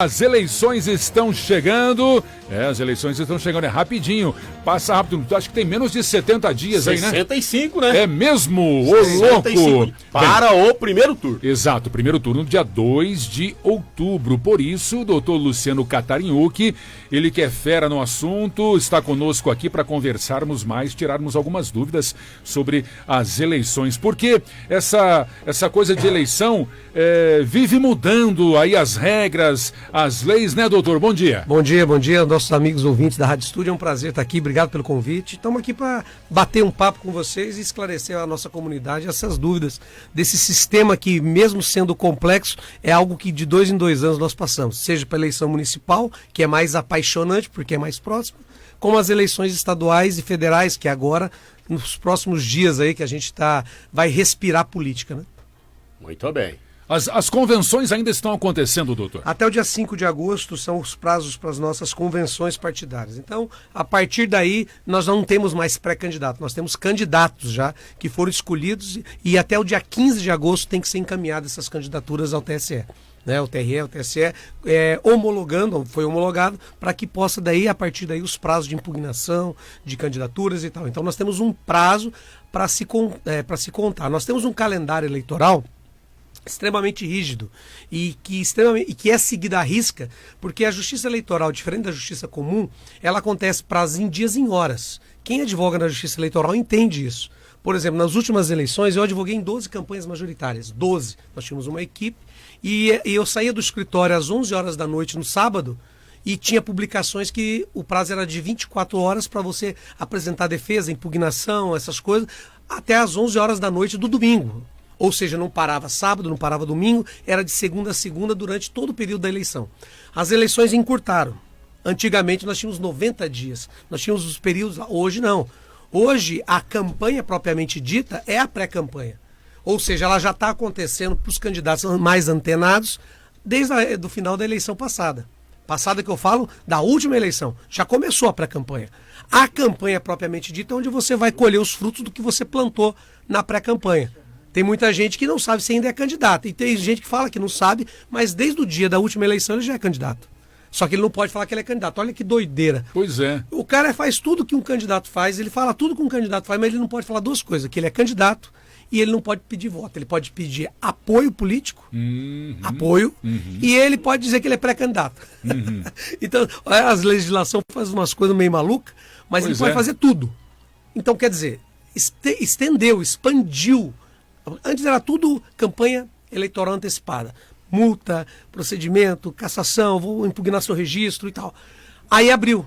As eleições estão chegando, é rapidinho, passa rápido, acho que tem menos de 70 dias 65, aí, né? É mesmo, ô louco! Para o primeiro turno. Exato, primeiro turno, dia 2 de outubro, por isso, o doutor Luciano Catarinhucchi, ele que é fera no assunto, está conosco aqui para conversarmos mais, tirarmos algumas dúvidas sobre as eleições, porque essa coisa de eleição vive mudando aí as regras, as leis, né, doutor? Bom dia. Bom dia, nossos amigos ouvintes da Rádio Estúdio. É um prazer estar aqui, obrigado pelo convite. Estamos aqui para bater um papo com vocês e esclarecer a nossa comunidade essas dúvidas desse sistema que, mesmo sendo complexo, é algo que de 2 em 2 anos nós passamos, seja para a eleição municipal, que é mais apaixonante porque é mais próxima, como as eleições estaduais e federais, que agora, nos próximos dias aí que a gente vai respirar política, né? Muito bem. As convenções ainda estão acontecendo, doutor? Até o dia 5 de agosto são os prazos para as nossas convenções partidárias. Então, a partir daí, nós não temos mais pré-candidato, nós temos candidatos já que foram escolhidos e até o dia 15 de agosto tem que ser encaminhadas essas candidaturas ao TSE. Né, o TSE foi homologado para que possa daí, a partir daí, os prazos de impugnação, de candidaturas e tal. Então nós temos um prazo para se contar. Nós temos um calendário eleitoral extremamente rígido e que é seguida à risca, porque a justiça eleitoral, diferente da justiça comum, ela acontece em dias e em horas. Quem advoga na justiça eleitoral entende isso. Por exemplo, nas últimas eleições eu advoguei em 12 campanhas majoritárias, 12. Nós tínhamos uma equipe e eu saía do escritório às 11 horas da noite no sábado e tinha publicações que o prazo era de 24 horas para você apresentar defesa, impugnação, essas coisas, até às 11 horas da noite do domingo. Ou seja, não parava sábado, não parava domingo, era de segunda a segunda durante todo o período da eleição. As eleições encurtaram. Antigamente nós tínhamos 90 dias, nós tínhamos os períodos, hoje não. Hoje a campanha propriamente dita é a pré-campanha. Ou seja, ela já está acontecendo para os candidatos mais antenados desde o final da eleição passada. Passada que eu falo, da última eleição. Já começou a pré-campanha. A campanha propriamente dita é onde você vai colher os frutos do que você plantou na pré-campanha. Tem muita gente que não sabe se ainda é candidato. E tem gente que fala que não sabe, mas desde o dia da última eleição ele já é candidato. Só que ele não pode falar que ele é candidato. Olha que doideira. Pois é. O cara faz tudo que um candidato faz, ele fala tudo que um candidato faz, mas ele não pode falar duas coisas, que ele é candidato e ele não pode pedir voto. Ele pode pedir apoio político, e ele pode dizer que ele é pré-candidato. Então, a legislação faz umas coisas meio malucas, mas ele pode fazer tudo. Então, quer dizer, estendeu, expandiu. Antes era tudo campanha eleitoral antecipada. Multa, procedimento, cassação, impugnar seu registro e tal. Aí abriu.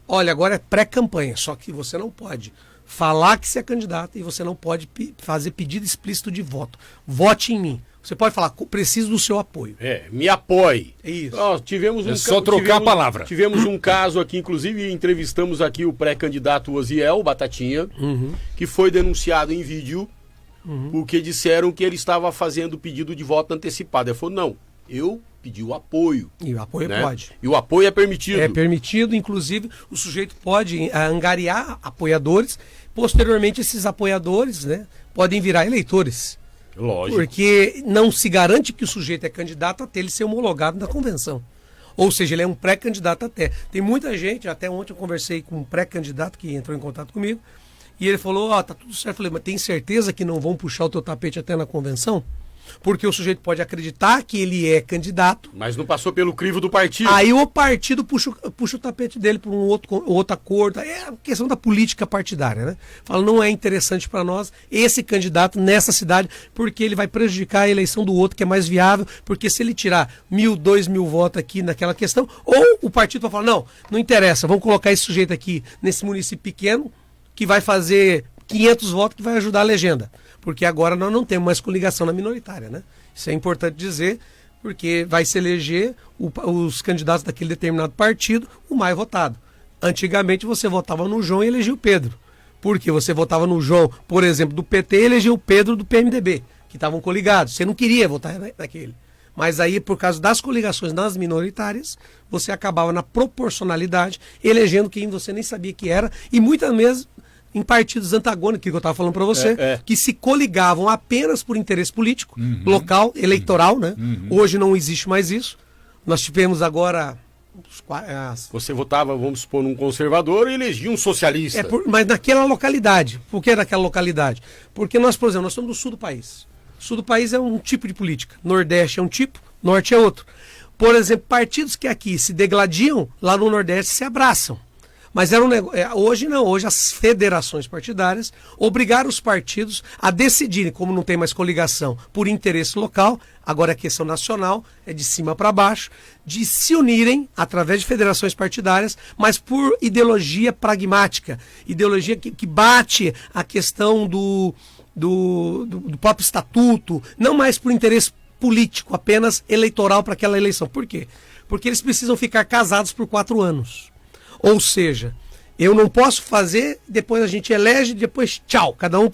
Olha, agora é pré-campanha, só que você não pode falar que você é candidato e você não pode fazer pedido explícito de voto. Vote em mim. Você pode falar, preciso do seu apoio. Me apoie. Isso. Só trocar a palavra. Tivemos um caso aqui, inclusive entrevistamos aqui o pré-candidato Osiel Batatinha, que foi denunciado em vídeo, porque disseram que ele estava fazendo pedido de voto antecipado. Ele falou, não, eu pedi o apoio. E o apoio pode. E o apoio é permitido. É permitido, inclusive o sujeito pode angariar apoiadores. Posteriormente, esses apoiadores, né, podem virar eleitores. Lógico. Porque não se garante que o sujeito é candidato até ele ser homologado na convenção. Ou seja, ele é um pré-candidato até. Tem muita gente, até ontem eu conversei com um pré-candidato que entrou em contato comigo, e ele falou, tá tudo certo. Eu falei, mas tem certeza que não vão puxar o teu tapete até na convenção? Porque o sujeito pode acreditar que ele é candidato. Mas não passou pelo crivo do partido. Aí o partido puxa o tapete dele para outra cor. É a questão da política partidária, né? Fala, não é interessante para nós esse candidato nessa cidade, porque ele vai prejudicar a eleição do outro, que é mais viável, porque se ele tirar 1.000, 2.000 votos aqui naquela questão, ou o partido vai falar, não interessa, vamos colocar esse sujeito aqui nesse município pequeno, que vai fazer 500 votos, que vai ajudar a legenda. Porque agora nós não temos mais coligação na minoritária, né? Isso é importante dizer, porque vai se eleger os candidatos daquele determinado partido, o mais votado. Antigamente você votava no João e elegia o Pedro. Porque você votava no João, por exemplo, do PT e elegia o Pedro do PMDB, que estavam coligados. Você não queria votar naquele. Mas aí, por causa das coligações nas minoritárias, você acabava na proporcionalidade, elegendo quem você nem sabia que era, e muitas vezes em partidos antagônicos, que eu estava falando para você, que se coligavam apenas por interesse político, local, eleitoral, né? Hoje não existe mais isso. Nós tivemos agora... Você votava, vamos supor, num conservador e elegia um socialista. Mas naquela localidade. Por que naquela localidade? Porque nós, por exemplo, nós estamos no sul do país. O sul do país é um tipo de política. Nordeste é um tipo, norte é outro. Por exemplo, partidos que aqui se degladiam, lá no Nordeste se abraçam. Mas era hoje não, hoje as federações partidárias obrigaram os partidos a decidirem, como não tem mais coligação por interesse local, agora é questão nacional, é de cima para baixo, de se unirem através de federações partidárias, mas por ideologia pragmática, ideologia que bate a questão do próprio estatuto, não mais por interesse político, apenas eleitoral para aquela eleição. Por quê? Porque eles precisam ficar casados por 4 anos. Ou seja, eu não posso fazer, depois a gente elege, depois tchau, cada um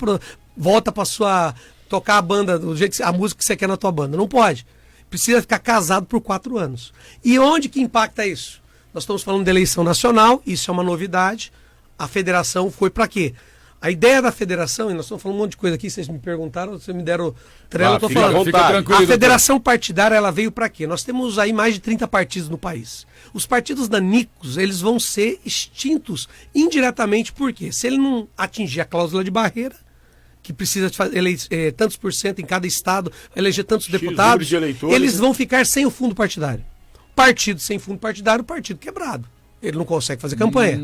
volta para sua tocar a banda do jeito a música que você quer na tua banda. Não pode. Precisa ficar casado por 4 anos. E onde que impacta isso? Nós estamos falando de eleição nacional, isso é uma novidade. A federação foi para quê? A ideia da federação, e nós estamos falando um monte de coisa aqui, vocês me perguntaram, vocês me deram trela, eu estou falando. Fica tranquilo, a federação partidária, ela veio para quê? Nós temos aí mais de 30 partidos no país. Os partidos danicos, eles vão ser extintos indiretamente, por quê? Se ele não atingir a cláusula de barreira, que precisa de fazer tantos por cento em cada estado, eleger tantos deputados, de eleitores, eles vão ficar sem o fundo partidário. Partido sem fundo partidário, partido quebrado. Ele não consegue fazer campanha.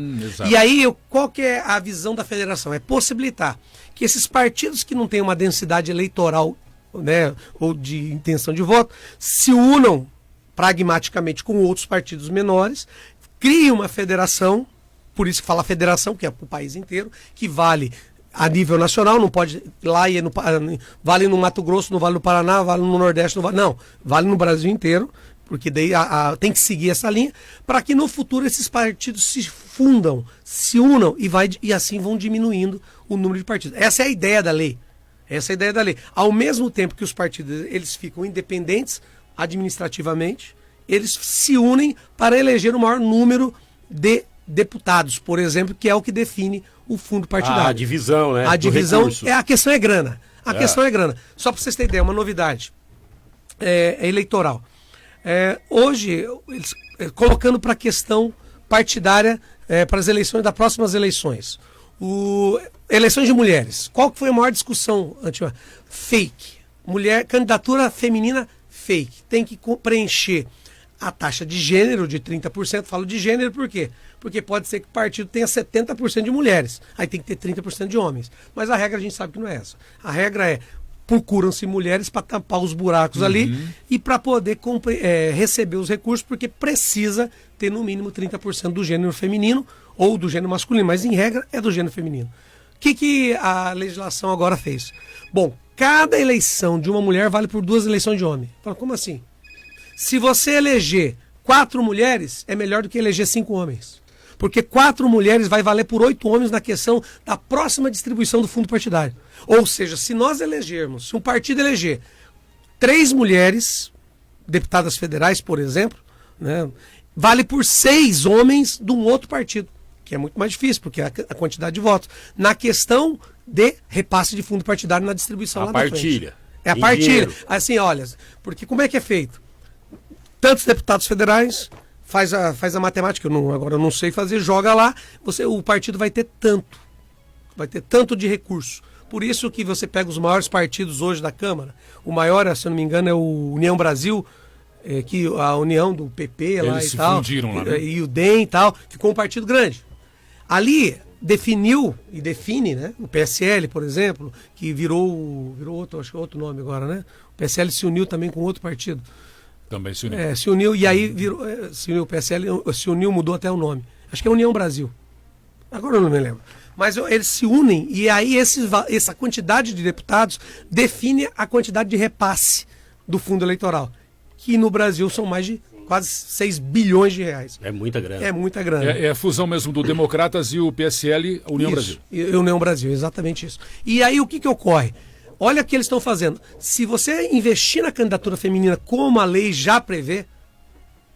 E aí, qual que é a visão da federação? É possibilitar que esses partidos que não têm uma densidade eleitoral, né, ou de intenção de voto, se unam pragmaticamente com outros partidos menores, criem uma federação, por isso que fala federação, que é para o país inteiro, que vale a nível nacional, não pode lá e vale no Mato Grosso, não vale no Paraná, vale no Nordeste, não, vale no Brasil inteiro, porque daí tem que seguir essa linha, para que no futuro esses partidos se fundam, se unam e assim vão diminuindo o número de partidos. Essa é a ideia da lei. Essa é a ideia da lei. Ao mesmo tempo que os partidos eles ficam independentes administrativamente, eles se unem para eleger o maior número de deputados, por exemplo, que é o que define o fundo partidário. A divisão, né? A divisão, a questão é grana. A questão é grana. Só para vocês terem ideia, uma novidade eleitoral. Hoje, eles, colocando para a questão partidária, para as eleições, das próximas eleições. Eleições de mulheres. Qual que foi a maior discussão? Fake. Candidatura feminina fake. Tem que preencher a taxa de gênero de 30%. Falo de gênero por quê? Porque pode ser que o partido tenha 70% de mulheres. Aí tem que ter 30% de homens. Mas a regra a gente sabe que não é essa. A regra é: procuram-se mulheres para tampar os buracos ali e para poder receber os recursos, porque precisa ter no mínimo 30% do gênero feminino ou do gênero masculino, mas em regra é do gênero feminino. O que a legislação agora fez? Bom, cada eleição de uma mulher vale por 2 eleições de homem. Fala, como assim? Se você eleger 4 mulheres, é melhor do que eleger 5 homens. Porque 4 mulheres vai valer por 8 homens na questão da próxima distribuição do fundo partidário. Ou seja, se nós elegermos, se um partido eleger 3 mulheres, deputadas federais, por exemplo, né, vale por 6 homens de um outro partido, que é muito mais difícil, porque é a quantidade de votos. Na questão de repasse de fundo partidário na distribuição lá na frente. Partilha. É a partilha. Assim, olha, porque como é que é feito? Tantos deputados federais, faz a matemática, agora eu não sei fazer, joga lá, o partido vai ter tanto de recurso. Por isso que você pega os maiores partidos hoje da Câmara, o maior, se eu não me engano, é o União Brasil, que a união do PP lá e tal, fundiram lá, né? E o DEM e tal, ficou um partido grande. Ali definiu e define, né, o PSL, por exemplo, que virou outro, acho que é outro nome agora, né? O PSL se uniu também com outro partido. Também se uniu. Se uniu e aí se uniu o PSL, se uniu, mudou até o nome. Acho que é União Brasil. Agora eu não me lembro. Mas eles se unem e aí essa quantidade de deputados define a quantidade de repasse do fundo eleitoral, que no Brasil são mais de quase 6 bilhões de reais. É muita grana. É muita grana. É a fusão mesmo do Democratas e o PSL, União Brasil. União Brasil, exatamente isso. E aí o que ocorre? Olha o que eles estão fazendo. Se você investir na candidatura feminina como a lei já prevê,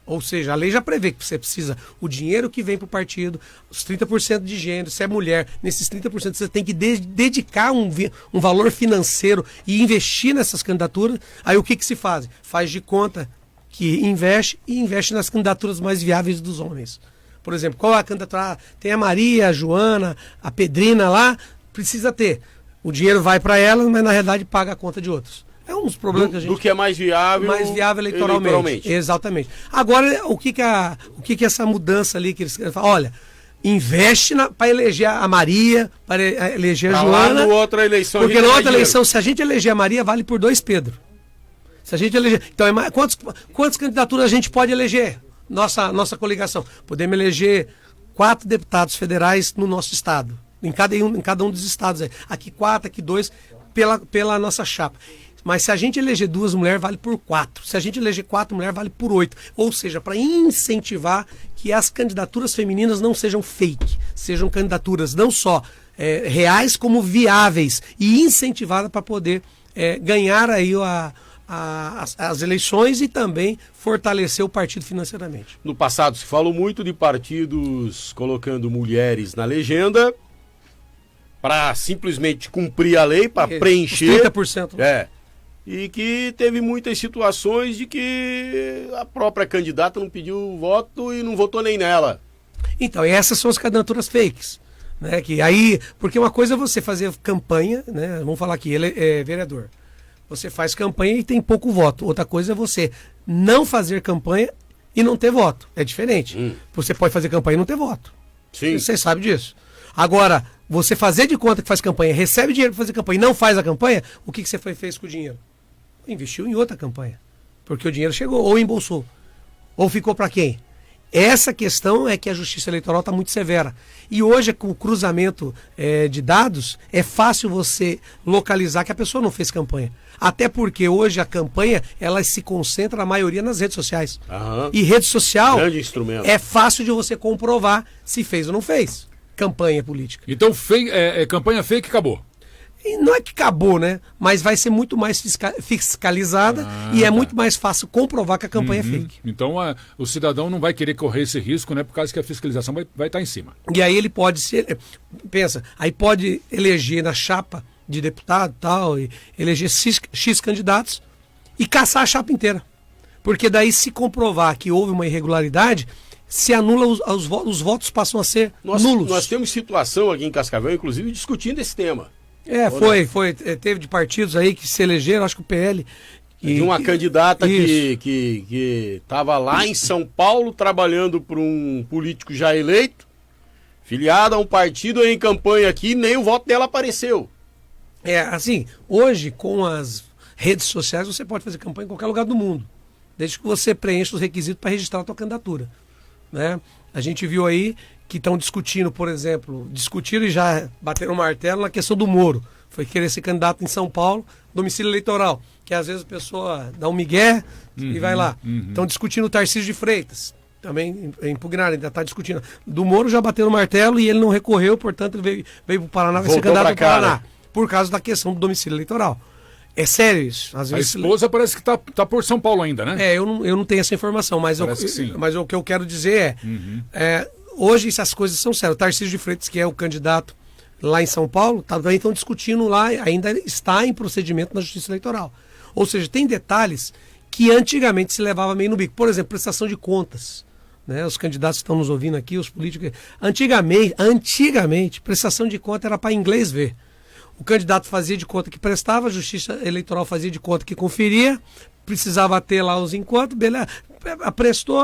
ou seja, a lei já prevê que você precisa o dinheiro que vem para o partido, os 30% de gênero, se é mulher, nesses 30% você tem que dedicar um valor financeiro e investir nessas candidaturas. Aí o que se faz? Faz de conta que investe nas candidaturas mais viáveis dos homens. Por exemplo, qual é a candidatura? Tem a Maria, a Joana, a Pedrina lá, precisa ter. O dinheiro vai para elas, mas na realidade paga a conta de outros. É um dos problemas que a gente... Do que é mais viável eleitoralmente. Exatamente. Agora, o que é essa mudança ali que eles falam? Olha, investe para eleger a Maria, para eleger a Joana. Na outra eleição, porque na outra eleição, se a gente eleger a Maria, vale por 2 Pedro. Se a gente eleger... Então, quantas candidaturas a gente pode eleger? Nossa coligação. Podemos eleger 4 deputados federais no nosso estado. Em cada um dos estados. Aqui 4, aqui 2, pela nossa chapa. Mas se a gente eleger 2 mulheres, vale por 4. Se a gente eleger 4 mulheres, vale por 8. Ou seja, para incentivar que as candidaturas femininas não sejam fake. Sejam candidaturas não só reais, como viáveis. E incentivadas para poder ganhar aí as eleições e também fortalecer o partido financeiramente. No passado se falou muito de partidos colocando mulheres na legenda para simplesmente cumprir a lei, para preencher. 30%. E que teve muitas situações de que a própria candidata não pediu voto e não votou nem nela. Então, essas são as candidaturas fakes. Né? Porque uma coisa é você fazer campanha, né? Vamos falar aqui, ele é vereador. Você faz campanha e tem pouco voto. Outra coisa é você não fazer campanha e não ter voto. É diferente. Você pode fazer campanha e não ter voto. Sim. Você sabe disso. Agora, você fazer de conta que faz campanha, recebe dinheiro para fazer campanha e não faz a campanha, o que você fez com o dinheiro? Investiu em outra campanha. Porque o dinheiro chegou, ou embolsou. Ou ficou para quem? Essa questão é que a Justiça Eleitoral está muito severa. E hoje, com o cruzamento de dados, é fácil você localizar que a pessoa não fez campanha. Até porque hoje a campanha, ela se concentra, a maioria, nas redes sociais. E rede social grande instrumento. É fácil de você comprovar se fez ou não fez campanha política. Então, campanha fake acabou. E não é que acabou, né? Mas vai ser muito mais fiscalizada e é muito mais fácil comprovar que a campanha é fake. Então o cidadão não vai querer correr esse risco, né? Por causa que a fiscalização vai estar em cima. E aí ele pode aí pode eleger na chapa de deputado tal, e eleger X candidatos e caçar a chapa inteira. Porque daí, se comprovar que houve uma irregularidade, se anula os votos passam a ser nulos. Nós temos situação aqui em Cascavel, inclusive, discutindo esse tema. Teve de partidos aí que se elegeram, acho que o PL. De uma candidata que estava lá em São Paulo trabalhando para um político já eleito, filiado a um partido em campanha aqui, nem o voto dela apareceu. Hoje com as redes sociais você pode fazer campanha em qualquer lugar do mundo, desde que você preencha os requisitos para registrar a tua candidatura. Né? A gente viu aí que estão discutindo, por exemplo, discutiram e já bateram o martelo na questão do Moro. Foi querer ser candidato em São Paulo, domicílio eleitoral, que às vezes a pessoa dá um migué e vai lá. Estão discutindo o Tarcísio de Freitas, também impugnaram, ainda está discutindo. Do Moro já bateram o martelo e ele não recorreu, portanto ele veio para o Paraná, vai ser candidato no Paraná, por causa da questão do domicílio eleitoral. É sério isso. Às vezes... A esposa parece que tá por São Paulo ainda, né? Eu não tenho essa informação, mas o que eu quero dizer hoje essas coisas são sérias. O Tarcísio de Freitas, que é o candidato lá em São Paulo, também estão discutindo lá, ainda está em procedimento na Justiça Eleitoral. Ou seja, tem detalhes que antigamente se levava meio no bico. Por exemplo, prestação de contas. Né? Os candidatos que estão nos ouvindo aqui, os políticos... Antigamente, prestação de conta era para inglês ver. O candidato fazia de conta que prestava, a Justiça Eleitoral fazia de conta que conferia, precisava ter lá os encontros, beleza, prestou,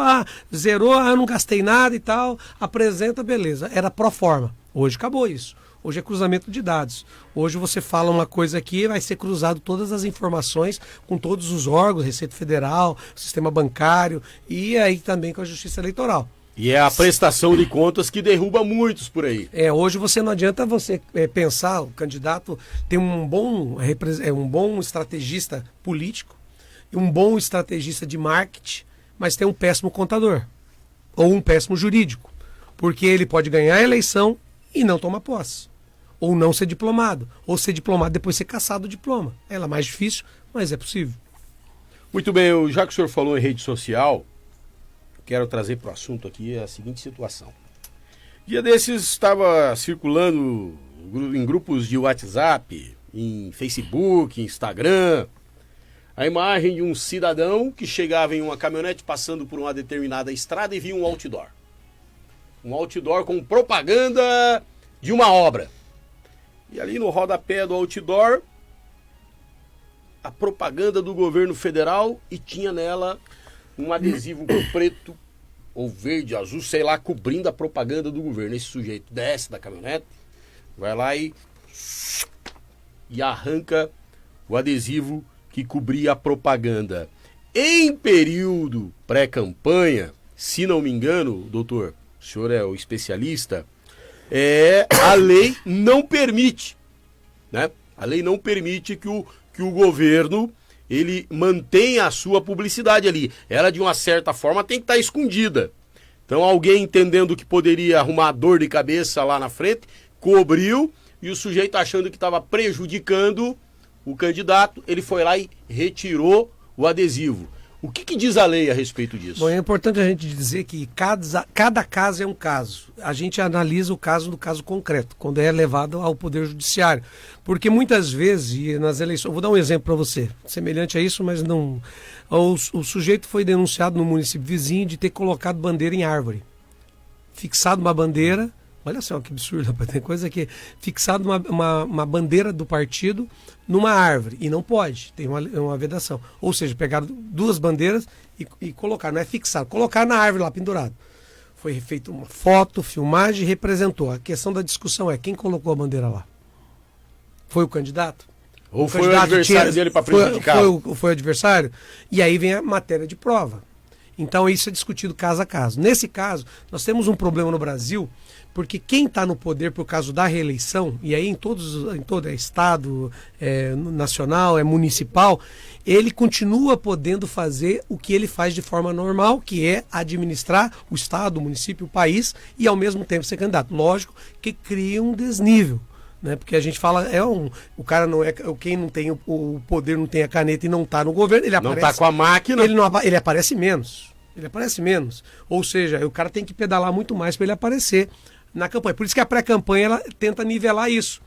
zerou, eu não gastei nada e tal, apresenta, beleza. Era pro forma. Hoje acabou isso. Hoje é cruzamento de dados. Hoje você fala uma coisa aqui, vai ser cruzado todas as informações com todos os órgãos, Receita Federal, Sistema Bancário e aí também com a Justiça Eleitoral. E é a prestação de contas que derruba muitos por aí. Hoje você não adianta você pensar, o candidato tem um bom estrategista político, um bom estrategista de marketing, mas tem um péssimo contador ou um péssimo jurídico, porque ele pode ganhar a eleição e não tomar posse, ou não ser diplomado, ou ser diplomado e depois ser cassado o diploma. Ela é mais difícil, mas é possível. Muito bem, já que o senhor falou em rede social, quero trazer para o assunto aqui a seguinte situação. Dia desses estava circulando em grupos de WhatsApp, em Facebook, Instagram, a imagem de um cidadão que chegava em uma caminhonete passando por uma determinada estrada e via um outdoor. Um outdoor com propaganda de uma obra. E ali no rodapé do outdoor, a propaganda do governo federal, e tinha nela um adesivo preto ou verde, azul, sei lá, cobrindo a propaganda do governo. Esse sujeito desce da caminhonete, vai lá e arranca o adesivo que cobria a propaganda. Em período pré-campanha, se não me engano, doutor, o senhor é o especialista, a lei não permite, né? A lei não permite que o governo ele mantenha a sua publicidade ali. Ela, de uma certa forma, tem que estar escondida. Então, alguém entendendo que poderia arrumar dor de cabeça lá na frente, cobriu, e o sujeito achando que estava prejudicando o candidato, ele foi lá e retirou o adesivo. O que diz a lei a respeito disso? Bom, é importante a gente dizer que cada caso é um caso. A gente analisa o caso do caso concreto, quando é levado ao Poder Judiciário. Porque muitas vezes, e nas eleições, vou dar um exemplo para você, semelhante a isso, mas não... O sujeito foi denunciado no município vizinho de ter colocado bandeira em árvore. Fixado uma bandeira, olha só que absurdo, tem coisa que fixado uma bandeira do partido numa árvore, e não pode, tem uma vedação. Ou seja, pegaram duas bandeiras e colocaram, não é fixar, colocaram na árvore lá pendurado. Foi feita uma foto, filmagem e representou. A questão da discussão é quem colocou a bandeira lá? Foi o candidato? Ou foi o adversário dele para prejudicar? Foi o adversário? E aí vem a matéria de prova. Então isso é discutido caso a caso. Nesse caso, nós temos um problema no Brasil, porque quem está no poder por causa da reeleição, e aí em todo estado, nacional, municipal, ele continua podendo fazer o que ele faz de forma normal, que é administrar o estado, o município, o país, e ao mesmo tempo ser candidato. Lógico que cria um desnível. Né? Porque a gente fala, o cara não é, quem não tem o poder, não tem a caneta e não está no governo, ele aparece. Não está com a máquina. Ele aparece menos. Ele aparece menos. Ou seja, o cara tem que pedalar muito mais para ele aparecer na campanha. Por isso que a pré-campanha ela tenta nivelar isso.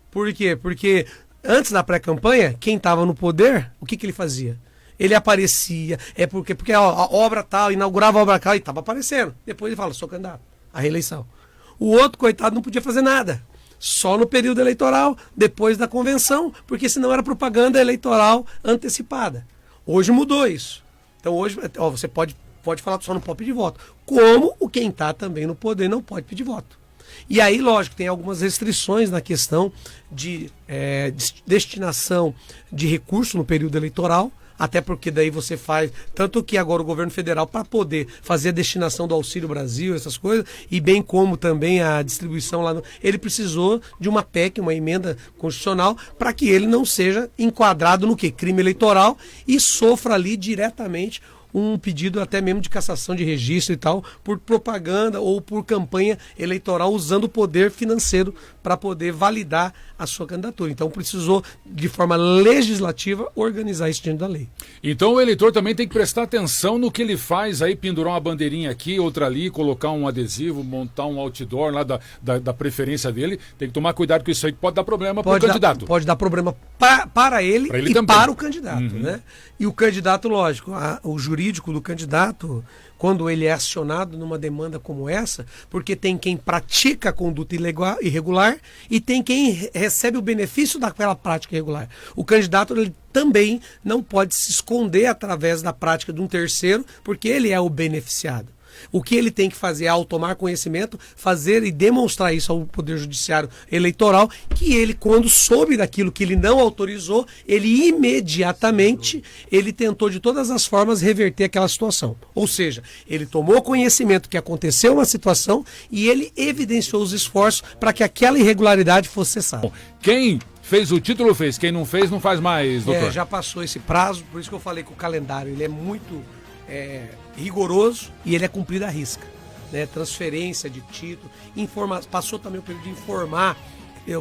Por quê? Porque antes da pré-campanha, quem estava no poder, o que ele fazia? Ele aparecia, porque a obra tal, inaugurava a obra tal e estava aparecendo. Depois ele fala, sou candidato à reeleição. O outro, coitado, não podia fazer nada. Só no período eleitoral, depois da convenção, porque senão era propaganda eleitoral antecipada. Hoje mudou isso. Então hoje, você pode falar só não pode pedir voto. Como quem está também no poder não pode pedir voto. E aí, lógico, tem algumas restrições na questão de destinação de recurso no período eleitoral, até porque daí você faz, tanto que agora o governo federal, para poder fazer a destinação do Auxílio Brasil, essas coisas, e bem como também a distribuição lá, ele precisou de uma PEC, uma emenda constitucional, para que ele não seja enquadrado no quê? Crime eleitoral e sofra ali diretamente um pedido até mesmo de cassação de registro e tal, por propaganda ou por campanha eleitoral, usando o poder financeiro para poder validar a sua candidatura. Então precisou, de forma legislativa, organizar isso diante da lei. Então o eleitor também tem que prestar atenção no que ele faz aí, pendurar uma bandeirinha aqui, outra ali, colocar um adesivo, montar um outdoor lá da preferência dele. Tem que tomar cuidado com isso aí, que pode dar problema para o candidato. Pode dar problema para ele e também para o candidato. Uhum. Né? E o candidato, lógico, o jurídico do candidato, quando ele é acionado numa demanda como essa, porque tem quem pratica a conduta irregular e tem quem recebe o benefício daquela prática irregular. O candidato ele também não pode se esconder através da prática de um terceiro, porque ele é o beneficiado. O que ele tem que fazer ao tomar conhecimento, fazer e demonstrar isso ao Poder Judiciário Eleitoral, que ele, quando soube daquilo que ele não autorizou, ele imediatamente, ele tentou de todas as formas reverter aquela situação. Ou seja, ele tomou conhecimento que aconteceu uma situação e ele evidenciou os esforços para que aquela irregularidade fosse cessada. Quem fez o título fez, quem não fez não faz mais, doutor. Já passou esse prazo, por isso que eu falei que o calendário ele é muito rigoroso e ele é cumprido à risca. Né? Transferência de título, passou também o período de informar,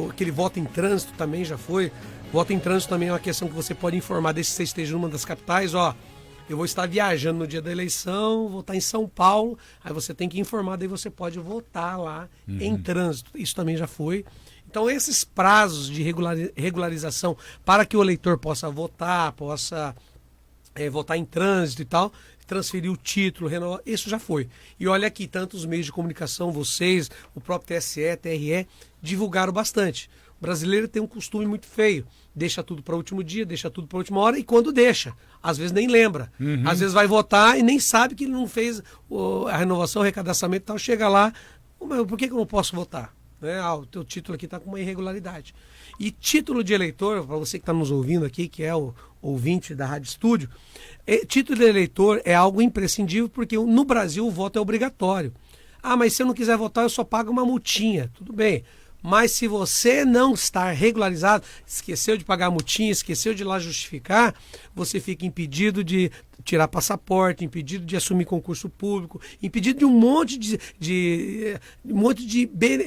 aquele voto em trânsito também já foi. Voto em trânsito também é uma questão que você pode informar, desde que você esteja numa das capitais, eu vou estar viajando no dia da eleição, vou estar em São Paulo, aí você tem que informar, daí você pode votar lá em trânsito. Isso também já foi. Então esses prazos de regularização para que o eleitor possa votar, possa votar em trânsito e tal, transferir o título, renovar, isso já foi. E olha aqui, tantos meios de comunicação, vocês, o próprio TSE, TRE, divulgaram bastante. O brasileiro tem um costume muito feio, deixa tudo para o último dia, deixa tudo para a última hora, e quando deixa, às vezes nem lembra. Às vezes vai votar e nem sabe que ele não fez a renovação, o recadastramento e tal, chega lá, mas por que eu não posso votar? O teu título aqui está com uma irregularidade. E título de eleitor, para você que está nos ouvindo aqui, que é o ouvinte da Rádio Estúdio, título de eleitor é algo imprescindível, porque no Brasil o voto é obrigatório. Mas se eu não quiser votar, eu só pago uma multinha. Tudo bem. Mas se você não estar regularizado, esqueceu de pagar a multinha, esqueceu de ir lá justificar, você fica impedido de tirar passaporte, impedido de assumir concurso público, impedido de um monte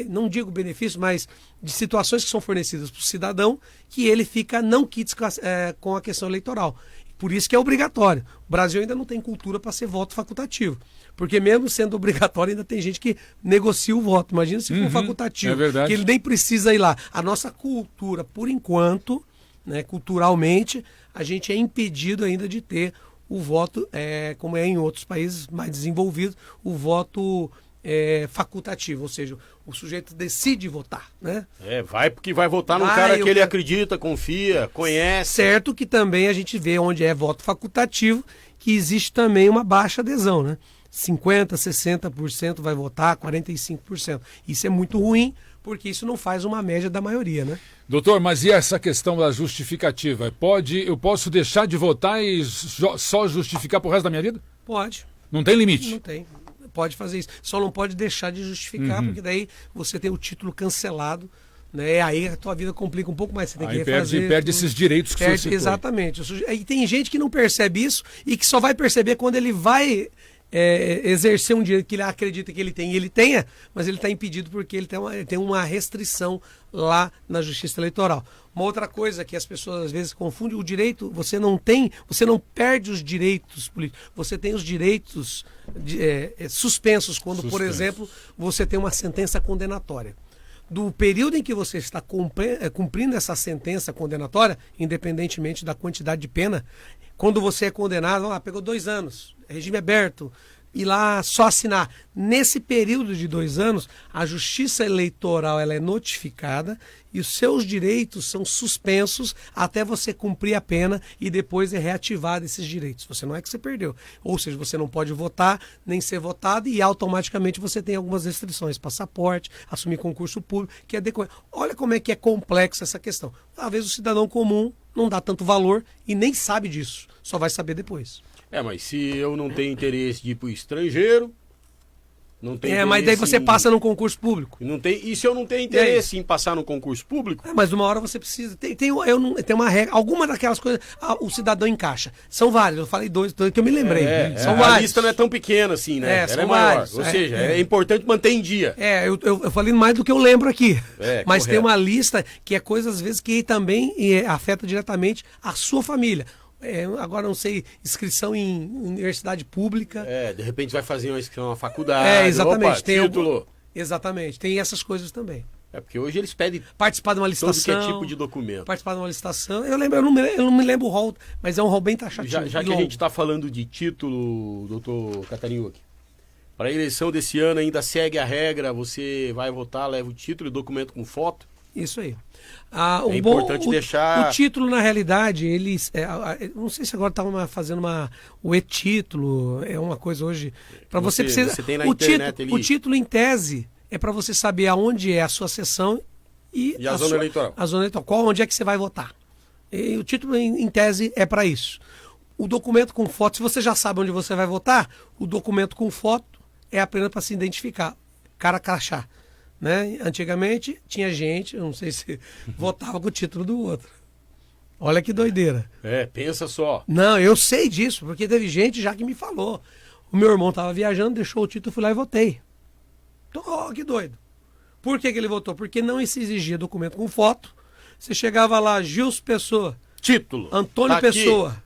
não digo benefícios, mas de situações que são fornecidas para o cidadão, que ele fica não quites com a questão eleitoral. Por isso que é obrigatório. O Brasil ainda não tem cultura para ser voto facultativo. Porque mesmo sendo obrigatório, ainda tem gente que negocia o voto. Imagina se for facultativo. É verdade. Que ele nem precisa ir lá. A nossa cultura, por enquanto, né, culturalmente, a gente é impedido ainda de ter o voto, como é em outros países mais desenvolvidos, o voto facultativo. Ou seja, o sujeito decide votar, né? Vai porque vai votar num cara que ele acredita, confia, conhece. Certo que também a gente vê onde é voto facultativo, que existe também uma baixa adesão, né? 50%, 60% vai votar, 45%. Isso é muito ruim, porque isso não faz uma média da maioria, né? Doutor, mas e essa questão da justificativa? Eu posso deixar de votar e só justificar pro resto da minha vida? Pode. Não tem limite? Não tem. Pode fazer isso. Só não pode deixar de justificar, porque daí você tem o título cancelado, né? Aí a tua vida complica um pouco mais. Você tem que refazer. Perde esses direitos que você citou. Exatamente. E tem gente que não percebe isso e que só vai perceber quando ele vai exercer um direito que ele acredita que ele tem, e ele tenha, mas ele está impedido porque ele tem uma restrição lá na Justiça Eleitoral. Uma outra coisa que as pessoas às vezes confundem, o direito, você não perde os direitos políticos, você tem os direitos suspensos quando, por exemplo, você tem uma sentença condenatória. Do período em que você está cumprindo essa sentença condenatória, independentemente da quantidade de pena, quando você é condenado, pegou 2 anos, regime aberto, ir lá só assinar. Nesse período de 2 anos, a Justiça Eleitoral ela é notificada e os seus direitos são suspensos até você cumprir a pena e depois é reativado esses direitos. Você não é que você perdeu. Ou seja, você não pode votar, nem ser votado e automaticamente você tem algumas restrições. Passaporte, assumir concurso público, que é decorrer. Olha como é que é complexa essa questão. Às vezes o cidadão comum não dá tanto valor e nem sabe disso. Só vai saber depois. Mas se eu não tenho interesse de ir para o estrangeiro, não tenho mas daí você passa num concurso público. E se eu não tenho interesse em passar no concurso público? Mas uma hora você precisa. Tem uma regra. Alguma daquelas coisas o cidadão encaixa. São várias. Eu falei 2 que eu me lembrei. São várias. A lista não é tão pequena assim, né? Ela é maior. Vários. Ou seja, é importante manter em dia. Eu falei mais do que eu lembro aqui. Mas correto. tem uma lista que é coisa, às vezes, que também afeta diretamente a sua família. Agora não sei, inscrição em universidade pública. De repente vai fazer uma inscrição na faculdade. Exatamente. Tem título. Exatamente, tem essas coisas também. Porque hoje eles pedem participar de uma licitação. Todo que é tipo de documento. Participar de uma licitação. Eu não me lembro o rol, mas é um rol bem taxativo. Já que a gente está falando de título, doutor Catarinhoque, para a eleição desse ano ainda segue a regra, você vai votar, leva o título e documento com foto? Isso aí. Importante deixar... O título, na realidade, eles... não sei se agora estavam fazendo o e-título, é uma coisa hoje... Para você precisa... Você tem na internet o título, em tese, é para você saber aonde é a sua sessão e a zona eleitoral. A zona eleitoral. Onde é que você vai votar. E o título, em tese, é para isso. O documento com foto, se você já sabe onde você vai votar, o documento com foto é apenas para se identificar. Cara crachá. Né? Antigamente tinha gente, eu não sei se votava com o título do outro. Olha que doideira. Pensa só. Não, eu sei disso, porque teve gente já que me falou. O meu irmão estava viajando, deixou o título, fui lá e votei. Então, que doido. Por que ele votou? Porque não se exigia documento com foto. Você chegava lá, Gilson Pessoa. Título. Antônio Pessoa.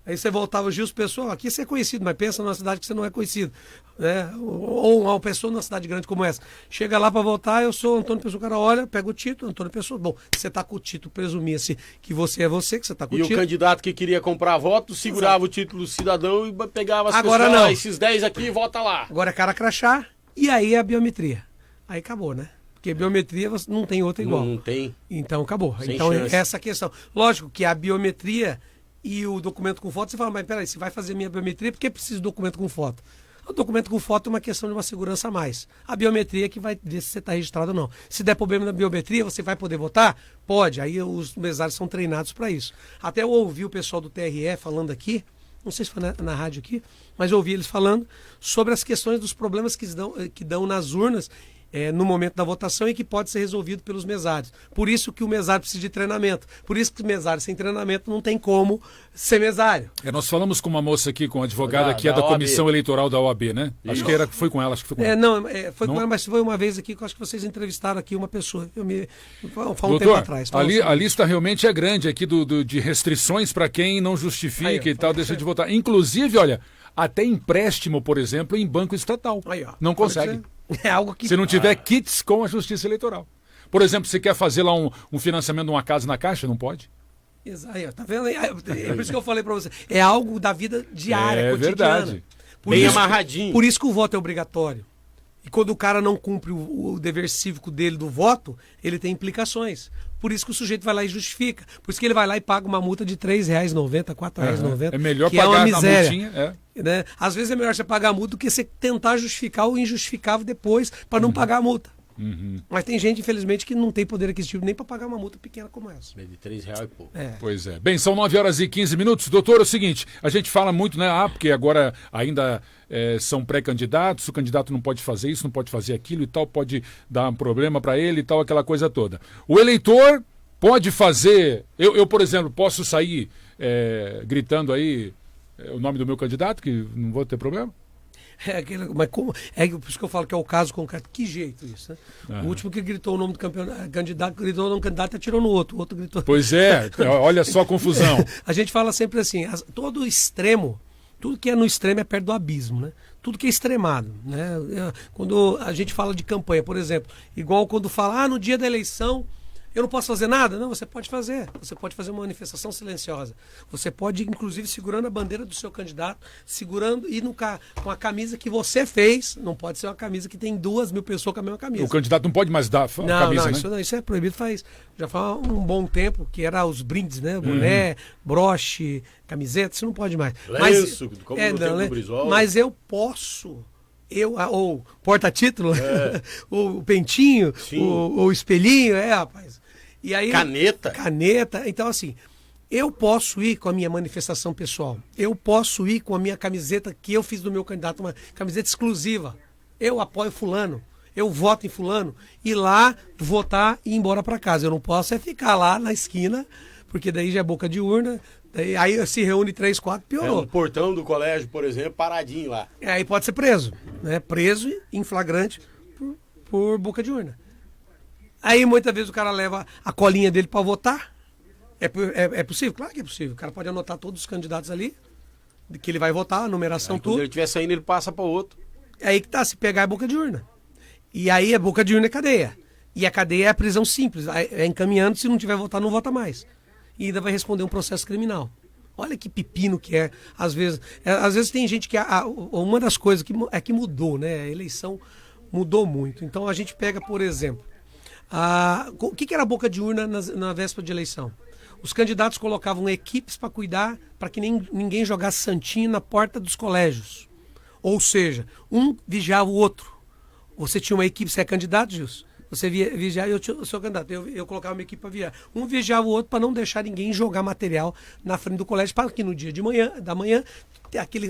Aí você voltava, o Gilson Pessoa, aqui você é conhecido, mas pensa numa cidade que você não é conhecido. Né? Ou uma pessoa numa cidade grande como essa. Chega lá para votar, eu sou Antônio Pessoa, o cara olha, pega o título, Antônio Pessoa. Bom, você está com o título, presumia-se que você é você, que você está com o título. E o candidato que queria comprar voto segurava o título do cidadão e pegava as Agora pessoas, não. Esses 10 aqui, vota lá. Agora é cara crachá e aí é a biometria. Aí acabou, né? Porque biometria você não tem outra igual. Não tem. Então acabou. Sem Então chance. essa questão. Lógico que a biometria e o documento com foto, você fala, mas peraí, você vai fazer minha biometria, por que precisa de documento com foto? O documento com foto é uma questão de uma segurança a mais. A biometria é que vai ver se você está registrado ou não. Se der problema na biometria, você vai poder votar? Pode. Aí os mesários são treinados para isso. Até eu ouvi o pessoal do TRE falando aqui, não sei se foi na rádio aqui, mas eu ouvi eles falando sobre as questões dos problemas que dão nas urnas no momento da votação e que pode ser resolvido pelos mesários. Por isso que o mesário precisa de treinamento. Por isso que o mesário sem treinamento não tem como ser mesário. Nós falamos com uma moça aqui, com uma advogada Da que é da OAB. Comissão Eleitoral da OAB, né? Acho que foi com ela, acho que foi com ela. Foi Não? com ela, mas foi uma vez aqui que eu acho que vocês entrevistaram aqui uma pessoa. Foi um tempo Doutor, atrás. a lista realmente é grande aqui de restrições para quem não justifica Aí, ó, e tal, deixa de votar. Inclusive, olha, até empréstimo, por exemplo, em banco estatal. Aí, ó, não consegue. É algo que... Se não tiver kits com a Justiça Eleitoral. Por exemplo, você quer fazer lá um financiamento de uma casa na Caixa, não pode? Aí, ó, tá vendo? É por isso que eu falei para você. É algo da vida diária, cotidiana. Verdade. Bem amarradinho. Por isso que o voto é obrigatório. E quando o cara não cumpre o dever cívico dele do voto, ele tem implicações. Por isso que o sujeito vai lá e justifica. Por isso que ele vai lá e paga uma multa de R$ 3,90, R$ 4,90. É melhor que pagar é uma a miséria. multinha. Né? Às vezes é melhor você pagar a multa do que você tentar justificar o injustificável depois para não pagar a multa. Mas tem gente, infelizmente, que não tem poder aquisitivo nem para pagar uma multa pequena como essa. De R$3 e pouco. Pois é. Bem, são 9h15. Doutor, é o seguinte, a gente fala muito, né? Porque agora ainda são pré-candidatos, o candidato não pode fazer isso, não pode fazer aquilo e tal, pode dar um problema para ele e tal, aquela coisa toda. O eleitor pode fazer... Eu por exemplo, posso sair gritando aí o nome do meu candidato, que não vou ter problema? Mas como, por isso que eu falo que é o caso concreto. Que jeito isso, né? O último que gritou o nome do candidato, gritou o nome do candidato e atirou no outro. O outro gritou. Pois é, olha só a confusão. A gente fala sempre assim, todo extremo, tudo que é no extremo é perto do abismo, né? Tudo que é extremado, né? Quando a gente fala de campanha, por exemplo, igual quando fala, no dia da eleição eu não posso fazer nada? Não, você pode fazer. Você pode fazer uma manifestação silenciosa. Você pode, inclusive, segurando a bandeira do seu candidato, segurando e com a camisa que você fez. Não pode ser uma camisa que tem 2.000 pessoas com a mesma camisa. O candidato não pode mais dar a camisa, né? Isso é proibido já faz um bom tempo, que era os brindes, né? Boné, broche, camiseta, isso não pode mais. Lenço, como no tempo do Brizola. Mas eu posso... ou porta-título, o pentinho, o espelhinho, rapaz. E aí, caneta. Então, assim, eu posso ir com a minha manifestação pessoal. Eu posso ir com a minha camiseta que eu fiz do meu candidato, uma camiseta exclusiva. Eu apoio fulano, eu voto em fulano. Ir lá, votar e ir embora para casa. Eu não posso ficar lá na esquina, porque daí já é boca de urna. Aí se reúne 3, 4, piorou. Um portão do colégio, por exemplo, paradinho lá. Aí pode ser preso, né? Preso em flagrante por boca de urna. Aí muitas vezes o cara leva a colinha dele para votar. É possível? Claro que é possível. O cara pode anotar todos os candidatos ali, que ele vai votar, a numeração, Quando tudo. ele estiver saindo, ele passa para outro. É aí que tá, se pegar é boca de urna. E aí é boca de urna é cadeia. E a cadeia é a prisão simples. É encaminhando, se não tiver votar, não vota mais. E ainda vai responder um processo criminal. Olha que pepino que é. Às vezes tem gente que... uma das coisas que mudou, né? A eleição mudou muito. Então a gente pega, por exemplo, o que era a boca de urna na véspera de eleição? Os candidatos colocavam equipes para cuidar, para que ninguém jogasse santinho na porta dos colégios. Ou seja, um vigiava o outro. Você tinha uma equipe, você é candidato, Gilson? Você vigiava, eu sou candidato, eu colocava uma equipe para vigiar. Um vigiava o outro para não deixar ninguém jogar material na frente do colégio, para que no dia da manhã,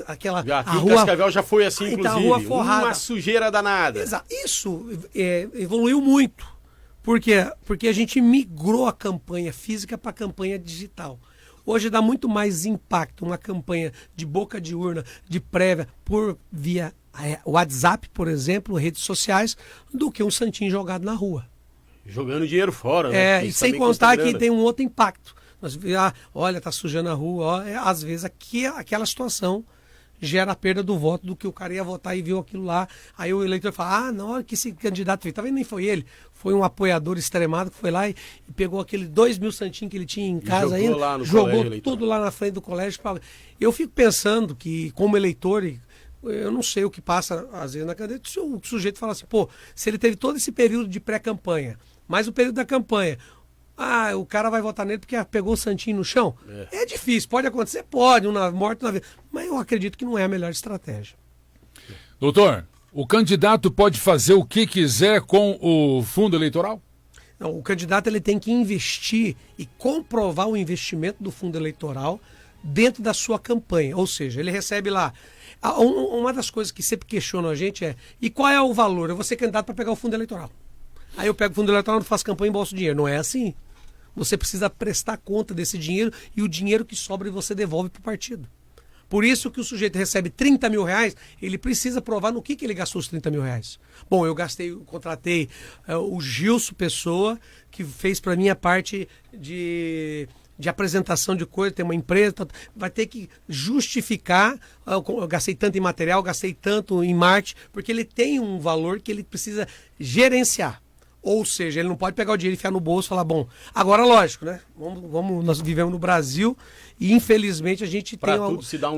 aquela aqui em Cascavel já foi assim, inclusive, a rua forrada. Uma sujeira danada. Exato. Isso evoluiu muito. Por quê? Porque a gente migrou a campanha física para a campanha digital. Hoje dá muito mais impacto uma campanha de boca de urna, de prévia, via WhatsApp, por exemplo, redes sociais, do que um santinho jogado na rua. Jogando dinheiro fora, né? E sem contar que tem um outro impacto. Olha, tá sujando a rua. Ó. Às vezes aquela situação gera a perda do voto do que o cara ia votar e viu aquilo lá. Aí o eleitor fala, não, olha que esse candidato fez. Tá vendo? Nem foi ele. Foi um apoiador extremado que foi lá e pegou aquele 2.000 santinhos que ele tinha em casa ainda, jogou tudo lá na frente do colégio. Eu fico pensando que, como eleitor, eu não sei o que passa, às vezes, na cadeia, se o sujeito fala assim, se ele teve todo esse período de pré-campanha, mais o período da campanha, o cara vai votar nele porque pegou o santinho no chão. É difícil, pode acontecer? Pode, uma morte na vida. Mas eu acredito que não é a melhor estratégia. Doutor, o candidato pode fazer o que quiser com o fundo eleitoral? Não, o candidato ele tem que investir e comprovar o investimento do fundo eleitoral dentro da sua campanha. Ou seja, ele recebe lá. Uma das coisas que sempre questionam a gente e qual é o valor? Eu vou ser candidato para pegar o fundo eleitoral. Aí eu pego o fundo eleitoral e faço campanha e embolso dinheiro. Não é assim. Você precisa prestar conta desse dinheiro e o dinheiro que sobra você devolve para o partido. Por isso que o sujeito recebe 30 mil reais, ele precisa provar no que ele gastou os 30 mil reais. Bom, eu contratei o Gilson Pessoa, que fez para mim a parte de apresentação de coisa, tem uma empresa, vai ter que justificar, eu gastei tanto em material, gastei tanto em marketing, porque ele tem um valor que ele precisa gerenciar. Ou seja, ele não pode pegar o dinheiro e enfiar no bolso e falar, bom, agora lógico, né? Nós vivemos no Brasil e infelizmente a gente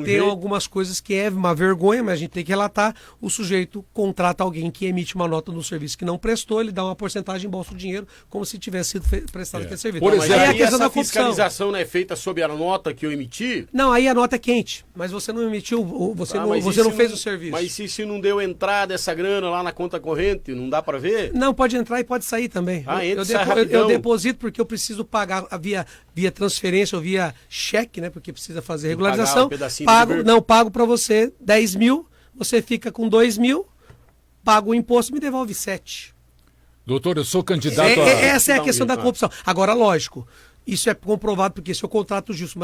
tem algumas coisas que é uma vergonha, mas a gente tem que relatar. O sujeito contrata alguém que emite uma nota no serviço que não prestou, ele dá uma porcentagem em bolsa do dinheiro, como se tivesse sido prestado aquele serviço. Por exemplo, aí essa fiscalização não é feita sob a nota que eu emiti? Não, aí a nota é quente, mas você não emitiu, você não fez o serviço. Mas se não deu entrada essa grana lá na conta corrente, não dá para ver? Não, pode entrar e pode sair também. Eu deposito porque eu preciso pagar via transferência ou via cheque, né? Porque precisa fazer regularização. Pago para você 10 mil, você fica com 2 mil, paga o imposto e me devolve 7. Doutor, eu sou candidato Essa é a questão da corrupção. Agora, lógico, isso é comprovado porque se eu contrato o Gilson,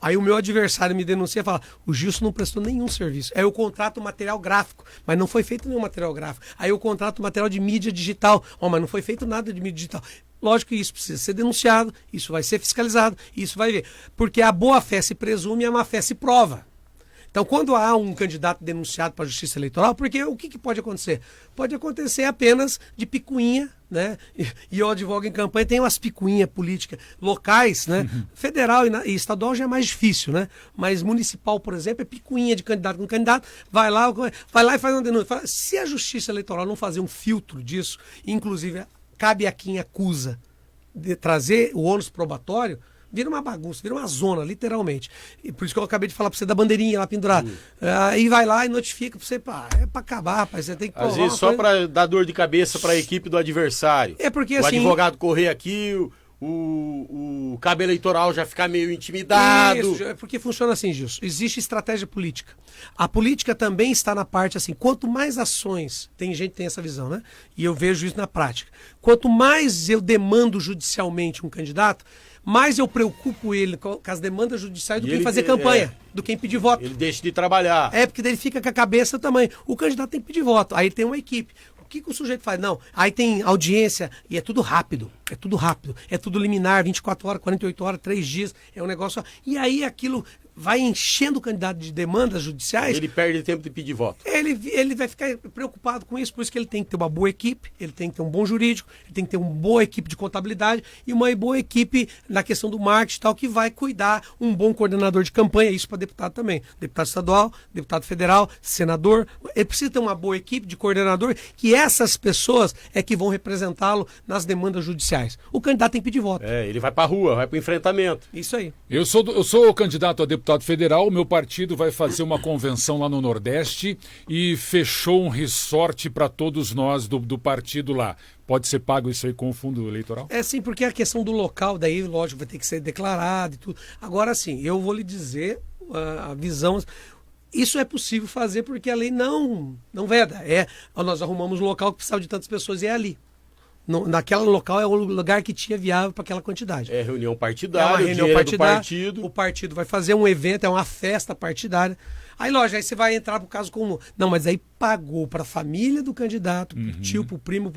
aí o meu adversário me denuncia e fala, o Gilson não prestou nenhum serviço. Aí eu contrato material gráfico, mas não foi feito nenhum material gráfico. Aí eu contrato material de mídia digital, mas não foi feito nada de mídia digital. Lógico que isso precisa ser denunciado, isso vai ser fiscalizado, isso vai ver. Porque a boa-fé se presume e a má-fé se prova. Então, quando há um candidato denunciado para a Justiça Eleitoral, porque o que pode acontecer? Pode acontecer apenas de picuinha, né? E eu advogo em campanha, tem umas picuinhas políticas locais, né? Federal e estadual já é mais difícil, né? Mas municipal, por exemplo, é picuinha de candidato com candidato, vai lá e faz uma denúncia. Se a Justiça Eleitoral não fazer um filtro disso, inclusive cabe a quem acusa de trazer o ônus probatório, vira uma bagunça, vira uma zona, literalmente. E por isso que eu acabei de falar para você da bandeirinha lá pendurada. Aí vai lá e notifica para você, é para acabar, rapaz, você tem que provar. Às vezes só para dar dor de cabeça para a equipe do adversário. É porque o advogado correr aqui, o cabo eleitoral já ficar meio intimidado. Isso, é porque funciona assim, Gilson. Existe estratégia política. A política também está na parte assim, quanto mais ações, tem gente que tem essa visão, né? E eu vejo isso na prática. Quanto mais eu demando judicialmente um candidato, mais eu preocupo ele com as demandas judiciais do que fazer campanha, do que pedir voto. Ele deixa de trabalhar. Porque daí ele fica com a cabeça também. O candidato tem que pedir voto, aí tem uma equipe. O que o sujeito faz? Não, aí tem audiência e é tudo rápido, é tudo liminar, 24 horas, 48 horas, 3 dias, é um negócio... E aí aquilo vai enchendo o candidato de demandas judiciais. Ele perde tempo de pedir voto. Ele vai ficar preocupado com isso, por isso que ele tem que ter uma boa equipe, ele tem que ter um bom jurídico, ele tem que ter uma boa equipe de contabilidade e uma boa equipe na questão do marketing e tal, que vai cuidar, um bom coordenador de campanha, isso para deputado também. Deputado estadual, deputado federal, senador. Ele precisa ter uma boa equipe de coordenador, que essas pessoas é que vão representá-lo nas demandas judiciais. O candidato tem que pedir voto. Ele vai para a rua, vai para o enfrentamento. Isso aí. Eu sou o candidato a deputado federal, o meu partido vai fazer uma convenção lá no Nordeste e fechou um resort para todos nós do partido lá. Pode ser pago isso aí com o fundo eleitoral? Sim, porque a questão do local, daí, lógico, vai ter que ser declarado e tudo. Agora sim, eu vou lhe dizer a visão... Isso é possível fazer porque a lei não veda. Nós arrumamos um local que precisava de tantas pessoas e é ali. naquele local é o lugar que tinha viável para aquela quantidade. É reunião É partidária, uma reunião partidária, do partido. o partido vai fazer um evento, é uma festa partidária. Aí, lógico, aí você vai entrar pro caso comum. Não, mas aí pagou para a família do candidato, pro tio, pro primo,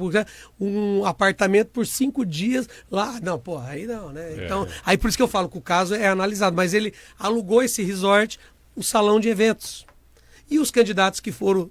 um apartamento por 5 dias lá. Não, pô, aí não, né? Então, aí por isso que eu falo que o caso é analisado. Mas ele alugou esse resort, o salão de eventos. E os candidatos que foram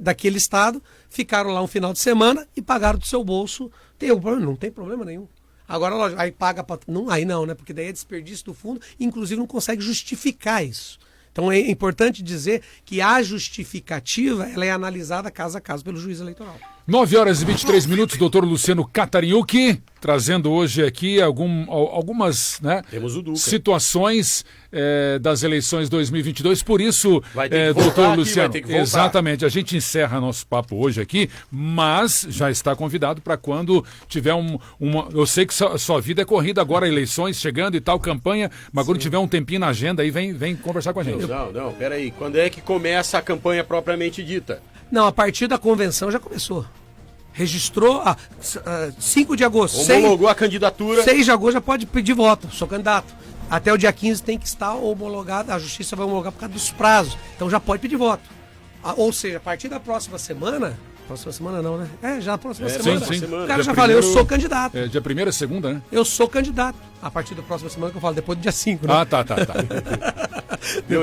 daquele estado ficaram lá um final de semana e pagaram do seu bolso. Tem um problema? Não tem problema nenhum. Agora, lógico, aí paga para... Aí não, né? Porque daí é desperdício do fundo, inclusive não consegue justificar isso. Então é importante dizer que a justificativa ela é analisada caso a caso pelo juiz eleitoral. 9h23, doutor Luciano Catarinucci, trazendo hoje aqui algumas, né, Temos o Duca. situações das eleições 2022. Por isso, vai ter que voltar doutor aqui, Luciano, vai ter que voltar. exatamente, a gente encerra nosso papo hoje aqui, mas já está convidado para quando tiver eu sei que sua vida é corrida agora, eleições chegando e tal, campanha, mas quando tiver um tempinho na agenda aí, vem conversar com a gente. Não, peraí. Quando é que começa a campanha propriamente dita? Não, a partir da convenção já começou. Registrou 5 de agosto. Homologou a candidatura. 6 de agosto já pode pedir voto, sou candidato. Até o dia 15 tem que estar homologado, a justiça vai homologar por causa dos prazos. Então já pode pedir voto. Ou seja, a partir da próxima semana... Próxima semana não, né? Já a próxima semana. Sim. O cara já fala, eu sou candidato. Dia 1ª, 2ª, né? Eu sou candidato. A partir da próxima semana que eu falo, depois do dia 5, né? Tá.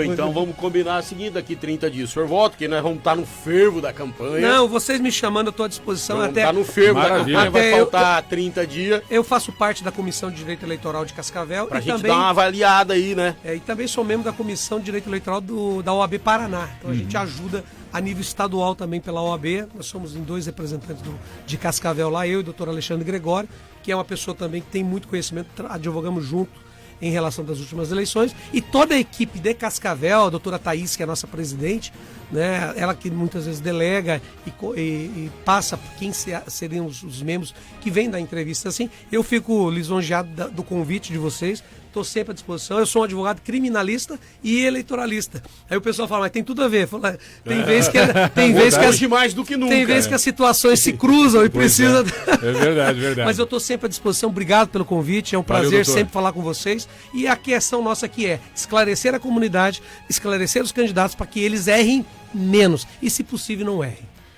Então vamos combinar o seguinte, daqui 30 dias o senhor volta, que nós vamos estar no fervo da campanha. Não, vocês me chamando, eu estou à disposição. Vamos até estar no fervo da campanha, vai faltar 30 dias. Eu faço parte da Comissão de Direito Eleitoral de Cascavel. Pra e gente também, dar uma avaliada aí, né? E também sou membro da Comissão de Direito Eleitoral da OAB Paraná. Então a gente ajuda a nível estadual também pela OAB. Nós somos em 2 representantes de Cascavel lá, eu e o doutor Alexandre Gregório, que é uma pessoa também que tem muito conhecimento, advogamos junto em relação das últimas eleições, e toda a equipe de Cascavel, a doutora Thaís, que é a nossa presidente, né, ela que muitas vezes delega e passa por quem seriam os membros que vêm da entrevista. Assim, eu fico lisonjeado do convite de vocês, estou sempre à disposição. Eu sou um advogado criminalista e eleitoralista. Aí o pessoal fala, mas tem tudo a ver. Fala, tem vezes que mais do que nunca. Tem vezes que as situações se cruzam e precisa. É verdade. Mas eu estou sempre à disposição. Obrigado pelo convite. É um prazer sempre falar com vocês. E a questão nossa aqui é esclarecer a comunidade, esclarecer os candidatos para que eles errem menos. E, se possível, não errem.